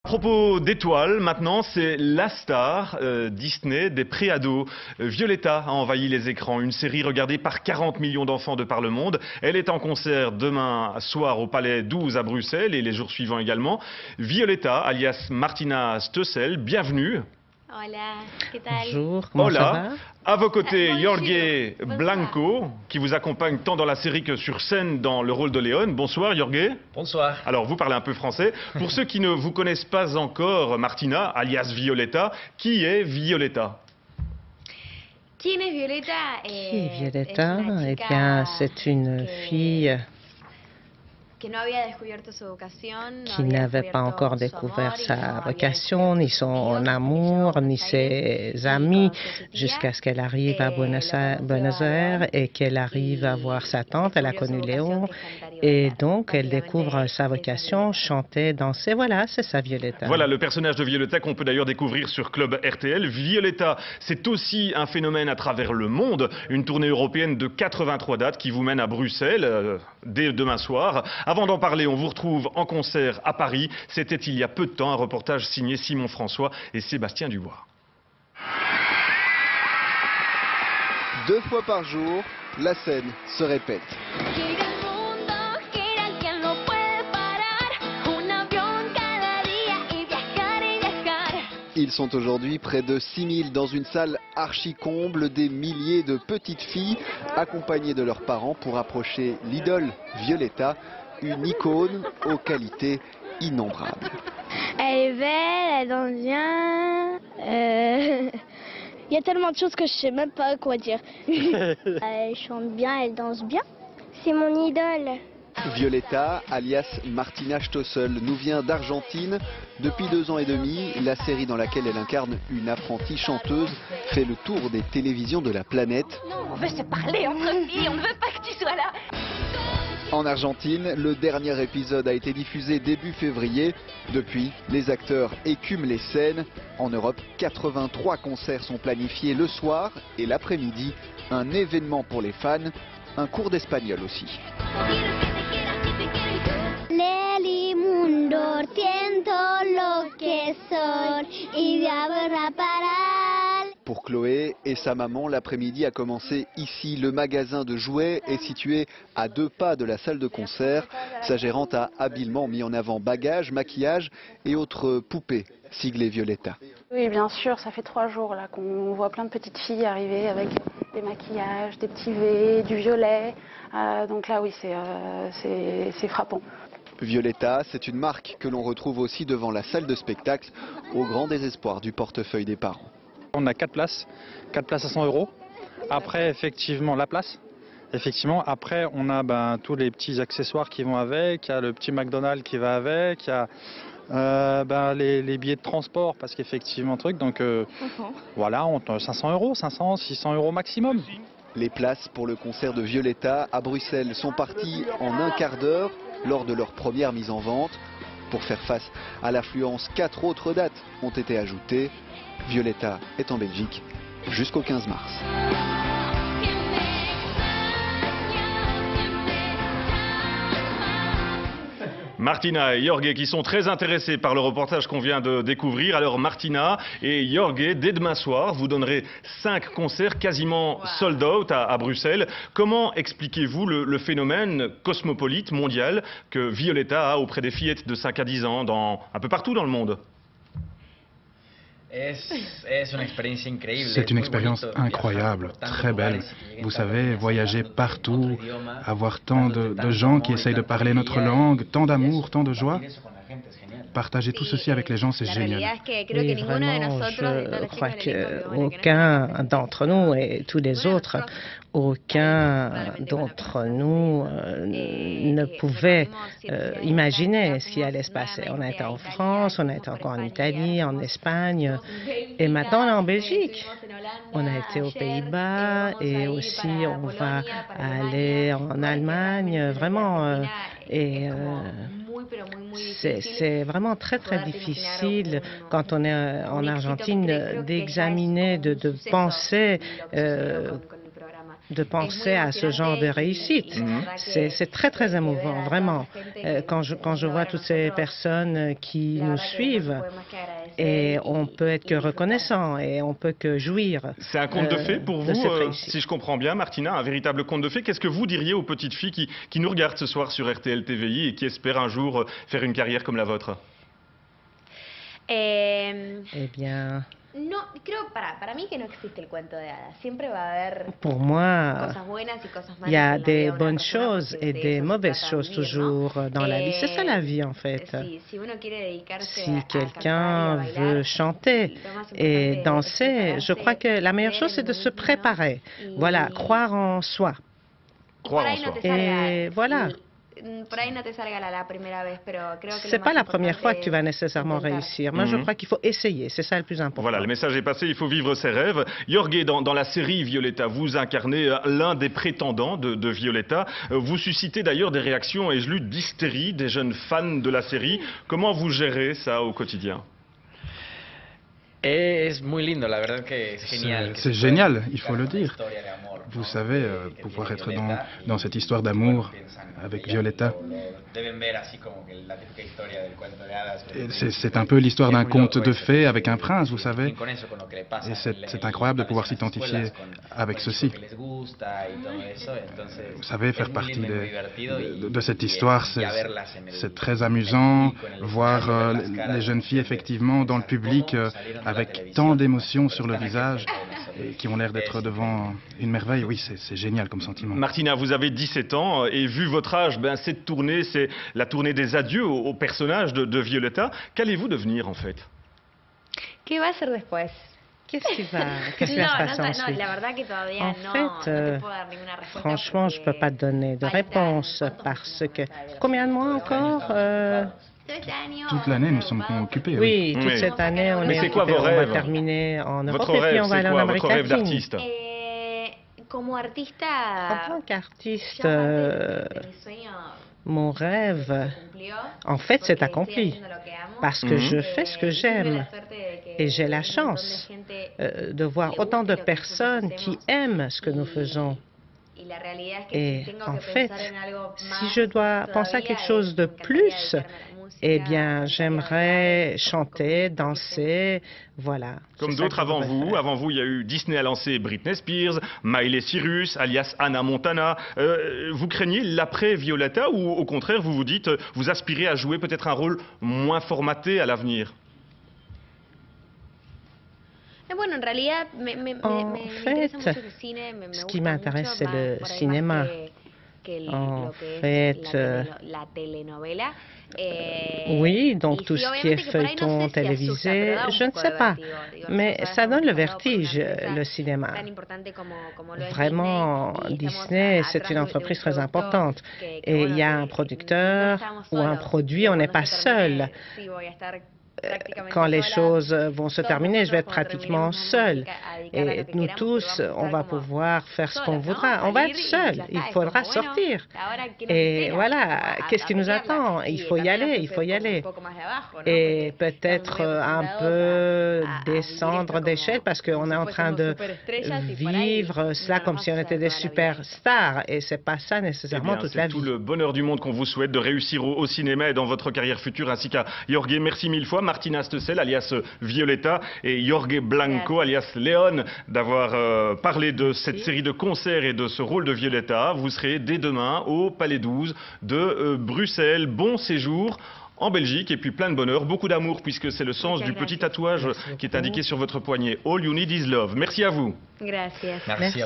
À propos d'étoiles, maintenant, c'est la star Disney des préados. Violetta a envahi les écrans, une série regardée par 40 millions d'enfants de par le monde. Elle est en concert demain soir au Palais 12 à Bruxelles et les jours suivants également. Violetta, alias Martina Stoessel, bienvenue. Hola, ¿qué tal? Bonjour, comment ça va? À vos côtés, Bonjour. Jorge Blanco, qui vous accompagne tant dans la série que sur scène dans le rôle de Léon. Bonsoir, Jorge. Bonsoir. Alors, vous parlez un peu français. Pour ceux qui ne vous connaissent pas encore, Martina, alias Violetta, qui est Violetta? Qui est Violetta? Qui est Violetta? Eh bien, c'est une fille qui n'avait pas encore découvert sa vocation, ni son amour, ni ses amis, jusqu'à ce qu'elle arrive à Buenos Aires et qu'elle arrive à voir sa tante. Elle a connu Léon et donc elle découvre sa vocation, chanter, danser. Voilà, c'est ça Violetta. Voilà le personnage de Violetta qu'on peut d'ailleurs découvrir sur Club RTL. Violetta, c'est aussi un phénomène à travers le monde. Une tournée européenne de 83 dates qui vous mène à Bruxelles dès demain soir. Avant d'en parler, on vous retrouve en concert à Paris. C'était il y a peu de temps, un reportage signé Simon François et Sébastien Dubois. 2 fois par jour, la scène se répète. Ils sont aujourd'hui près de 6000 dans une salle archi-comble, des milliers de petites filles accompagnées de leurs parents pour approcher l'idole Violetta, une icône aux qualités innombrables. Elle est belle, elle danse bien. Il y a tellement de choses que je sais même pas quoi dire. Elle chante bien, elle danse bien. C'est mon idole. Violetta, alias Martina Stoessel, nous vient d'Argentine. Depuis 2 ans et demi, la série dans laquelle elle incarne une apprentie chanteuse fait le tour des télévisions de la planète. On veut se parler entre filles, on ne veut pas que tu sois là. En Argentine, le dernier épisode a été diffusé début février. Depuis, les acteurs écument les scènes. En Europe, 83 concerts sont planifiés le soir et l'après-midi. Un événement pour les fans, un cours d'espagnol aussi. Pour Chloé et sa maman, l'après-midi a commencé ici. Le magasin de jouets est situé à 2 pas de la salle de concert. Sa gérante a habilement mis en avant bagages, maquillage et autres poupées siglées Violetta. Oui, bien sûr, ça fait 3 jours là qu'on voit plein de petites filles arriver avec des maquillages, des petits V, du violet. Donc là, oui, c'est frappant. Violetta, c'est une marque que l'on retrouve aussi devant la salle de spectacle, au grand désespoir du portefeuille des parents. On a 4 places à 100 €. Après, effectivement, la place. Effectivement, après, on a tous les petits accessoires qui vont avec. Il y a le petit McDonald's qui va avec. Il y a les billets de transport, parce qu'effectivement, donc voilà, on a 500 €, 500, 600 € maximum. Les places pour le concert de Violetta à Bruxelles sont parties en un quart d'heure lors de leur première mise en vente. Pour faire face à l'affluence, 4 autres dates ont été ajoutées. Violetta est en Belgique jusqu'au 15 mars. Martina et Jorge qui sont très intéressés par le reportage qu'on vient de découvrir. Alors Martina et Jorge, dès demain soir, vous donnerez 5 concerts quasiment sold out à Bruxelles. Comment expliquez-vous le phénomène cosmopolite mondial que Violetta a auprès des fillettes de 5 à 10 ans un peu partout dans le monde? C'est une expérience incroyable, très belle. Vous savez, voyager partout, avoir tant de gens qui essayent de parler notre langue, tant d'amour, tant de joie. Partager tout ceci avec les gens, c'est génial. Oui, vraiment, je crois qu'aucun d'entre nous et tous les autres, aucun d'entre nous ne pouvait imaginer ce qui allait se passer. On a été en France, on a été encore en Italie, en Espagne, et maintenant on est en Belgique. On a été aux Pays-Bas et aussi on va aller en Allemagne, vraiment. C'est vraiment très très difficile quand on est en Argentine d'examiner, de penser de penser à ce genre de réussite. C'est très, très émouvant, vraiment, quand je vois toutes ces personnes qui nous suivent. Et on peut être que reconnaissant et on peut que jouir. C'est un conte de fées pour vous, si je comprends bien, Martina, un véritable conte de fées. Qu'est-ce que vous diriez aux petites filles qui nous regardent ce soir sur RTL TVI et qui espèrent un jour faire une carrière comme la vôtre? Eh bien, No, creo, para mí que no existe el cuento de hadas. Siempre va a haber pour moi, cosas buenas y cosas malas. il y a en la des vida de una bonnes persona, choses porque et de des eso se mauvaises trata choses vivir, ¿no? toujours dans la vie. C'est ça la vie, en fait. Si uno quiere dedicarse Si a quelqu'un cantar y a veut bailar, chanter lo más et importante danser, es je crois que la meilleure chose, c'est de se préparer. Voilà, croire en soi. Croire en soi. Et voilà. Por ahí no te salga la primera vez, pero creo que C'est pas la première fois que tu vas nécessairement réussir. Moi, je crois qu'il faut essayer. C'est ça le plus important. Voilà, le message est passé. Il faut vivre ses rêves. Jorge, dans la série Violetta, vous incarnez l'un des prétendants de Violetta. Vous suscitez d'ailleurs des réactions, ai-je lu, d'hystérie des jeunes fans de la série. Comment vous gérez ça au quotidien? C'est génial, il faut le dire. Vous savez, pouvoir être dans cette histoire d'amour avec Violetta. C'est un peu l'histoire d'un conte de fées avec un prince, vous savez. Et c'est incroyable de pouvoir s'identifier avec ceci. Vous savez, faire partie de cette histoire, c'est très amusant. Voir les jeunes filles, effectivement, dans le public, avec tant d'émotions sur le visage, et qui ont l'air d'être devant une merveille. Oui, c'est génial comme sentiment. Martina, vous avez 17 ans et vu votre âge, cette tournée, c'est la tournée des adieux au personnage de Violetta. Qu'allez-vous devenir en fait? ¿Qué va a ser después? Qu'est-ce qui va se passer ensuite? En fait, franchement, je ne peux pas te donner de réponse parce que... Combien de mois encore? Toute l'année, nous sommes occupés. Oui, toute cette année, on est occupés. On va terminer en Europe et puis on va aller en Amérique latine. Votre rêve d'artiste? En tant qu'artiste, mon rêve, en fait, c'est accompli. Parce que je fais ce que j'aime. Et j'ai la chance de voir autant de personnes qui aiment ce que nous faisons. Et en fait, si je dois penser à quelque chose de plus, eh bien, j'aimerais chanter, danser, voilà. Comme d'autres avant vous, il y a eu Disney a lancé Britney Spears, Miley Cyrus, alias Hannah Montana. Vous craignez l'après Violetta ou au contraire, vous vous dites, vous aspirez à jouer peut-être un rôle moins formaté à l'avenir? En fait, ce qui m'intéresse, c'est le cinéma. En fait, oui, donc tout ce qui est feuilleton télévisé, je ne sais pas, mais ça donne le vertige, le cinéma. Vraiment, Disney, c'est une entreprise très importante. Et il y a un producteur ou un produit, on n'est pas seul. Quand les choses vont se terminer, je vais être pratiquement seule. Et nous tous, on va pouvoir faire ce qu'on voudra. On va être seuls. Il faudra sortir. Et voilà, qu'est-ce qui nous attend? Il faut y aller, il faut y aller. Et peut-être un peu descendre d'échelle parce qu'on est en train de vivre cela comme si on était des superstars. Et c'est pas ça nécessairement toute la vie. C'est tout le bonheur du monde qu'on vous souhaite de réussir au cinéma et dans votre carrière future ainsi qu'à Jorge. Merci mille fois. Martina Stoessel, alias Violetta, et Jorge Blanco, alias Léon, d'avoir parlé de cette série de concerts et de ce rôle de Violetta. Vous serez dès demain au Palais 12 de Bruxelles. Bon séjour en Belgique et puis plein de bonheur, beaucoup d'amour puisque c'est le sens du petit tatouage qui est indiqué sur votre poignet. All you need is love. Merci à vous. Gracias. Merci.